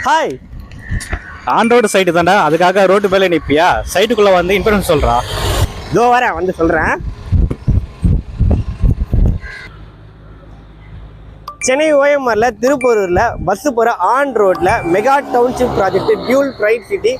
Hi. On road site தாண்டா, அதுக்காக road மேலே நிற்பியா? சைட்டுக்குள்ளே வந்து இன்ஃபர்மேஷன் சொல்கிறா. இதோ வரேன், வந்து சொல்கிறேன். சென்னை ஓஎம்ஆரில் திருப்பூரில் பஸ்ஸு போகிற ஆன் ரோட்டில் mega township project dual bright city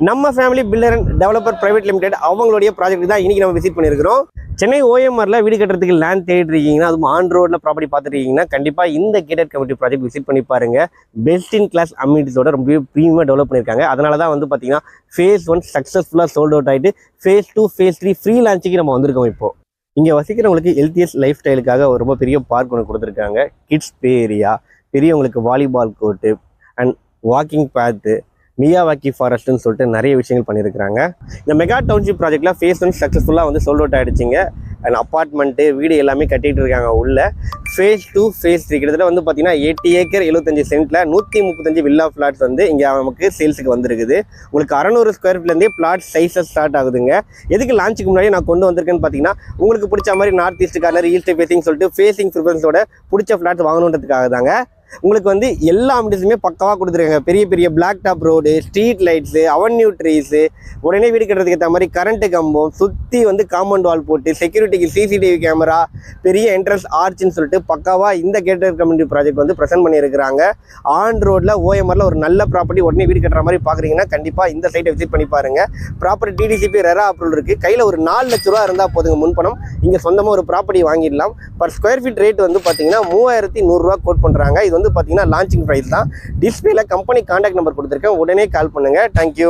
நம்ம family builder and developer private limited அவங்களுடைய ப்ராஜெக்ட் தான் இன்றைக்கி நம்ம விசிட் பண்ணியிருக்கிறோம். சென்னை ஓஎம்ஆரில் வீடு கட்டுறதுக்கு லேண்ட் தேடிட்டு இருக்கீங்கன்னா, அதுவும் ஆன் ரோட்டில் ப்ராப்பர்ட்டி பார்த்துட்டு இருக்கீங்கன்னா கண்டிப்பாக இந்த கேட்டட் கமிட்டி ப்ராஜெக்ட் விசிட் பண்ணி பாருங்கள். பெஸ்ட் இன் கிளாஸ் அம்யூனிட்டிஸோட ரொம்ப ப்ரீமியமாக டெவலப் பண்ணியிருக்காங்க. அதனால தான் வந்து பார்த்தீங்கன்னா ஃபேஸ் 1 சக்ஸஸ்ஃபுல்லாக சோல்ட் அவுட் ஆகிட்டு ஃபேஸ் 2 ஃபேஸ் 3 ஃப்ரீ லான்ச்சுக்கு நம்ம வந்திருக்கோம். இப்போது இங்கே வசிக்கிறவங்களுக்கு ஹெல்த்தியஸ் லைஃப் ஸ்டைலுக்காக ஒரு ரொம்ப பெரிய பார்க் ஒன்று கொடுத்துருக்காங்க. கிட்ஸ் ப்ளே ஏரியா, பெரியவங்களுக்கு வாலிபால் கோர்ட்டு அண்ட் வாக்கிங் பேத்து, மியாவாக்கி ஃபாரஸ்ட்னு சொல்லிட்டு நிறைய விஷயங்கள் பண்ணியிருக்கிறாங்க. இந்த மெகா டவுன்ஷிப் ப்ராஜெக்டில் ஃபேஸ் 1 சக்ஸஸ்ஃபுல்லாக வந்து சோல்ட் அவுட் ஆகிடுச்சிங்க. அண்ட் அப்பார்ட்மெண்ட்டு வீடு எல்லாமே கட்டிகிட்டு இருக்காங்க உள்ள. ஃபேஸ் 2 ஃபேஸ் 3 கிட்டத்தட்ட வந்து பார்த்தீங்கன்னா 8 ஏக்கர் 75 சென்ட்டில் 135 வில்லா ஃப்ளாட்ஸ் வந்து இங்கே நமக்கு சேல்ஸுக்கு வந்துருக்குது. உங்களுக்கு 600 ஸ்கொயர் ஃபீட்லேருந்தே பிளாட் சைஸஸ் ஸ்டார்ட் ஆகுதுங்க. எதுக்கு லான்ச்சுக்கு முன்னாடி நான் கொண்டு வந்திருக்கேன்னு பார்த்தீங்கன்னா, உங்களுக்கு பிடிச்ச மாதிரி north east corner, east facing சொல்லிட்டு ஃபேஸிங் ப்ரிஃபரன்ஸோட பிடிச்ச ஃப்ளாட்ஸ் வாங்கணுன்றதுக்காக தாங்க. உங்களுக்கு வந்து எல்லா அம்யூனிட்டிஸுமே பக்காவாக கொடுத்துருக்காங்க. பெரிய பெரிய black top road, street lights, avenue trees, உடனே வீடு கட்டுறதுக்கு ஏற்ற மாதிரி கரண்ட்டு கம்பம், சுற்றி வந்து காம்பவுண்ட் வால் போட்டு செக்யூரிட்டிக்கு சிசிடிவி கேமரா, பெரிய என்ட்ரன்ஸ் ஆர்ச்சுன்னு சொல்லிட்டு பக்காவாக இந்த கேட்டட் கம்யூனிட்டி ப்ராஜெக்ட் வந்து ப்ரெசென்ட் பண்ணியிருக்கிறாங்க. ஆன் ரோட்டில் ஓஎம்ஆரில் ஒரு நல்ல ப்ராப்பர்ட்டி உடனே வீடு கட்டுற மாதிரி பார்க்குறீங்கன்னா கண்டிப்பாக இந்த சைட்டை விசிட் பண்ணி பாருங்கள். ப்ராப்பர்ட்டி டிடிசிபி ரெரா அப்ரூவல் இருக்குது. கையில் ஒரு 4 லட்ச ரூபா இருந்தால் போதுங்க முன்பணம். இங்கே சொந்தமாக ஒரு ப்ராப்பர்ட்டி வாங்கிடலாம். பர் ஸ்கொயர் ஃபீட் ரேட் வந்து பார்த்தீங்கன்னா 3100 ரூபா கோட் பண்ணுறாங்க. இது வந்து பார்த்தீங்கன்னா லான்ச்சிங் ப்ரைஸ் தான். டிஸ்பிளேல கம்பெனி கான்டாக்ட் நம்பர் கொடுத்துருக்கேன், உடனே கால் பண்ணுங்கள். தேங்க்யூ.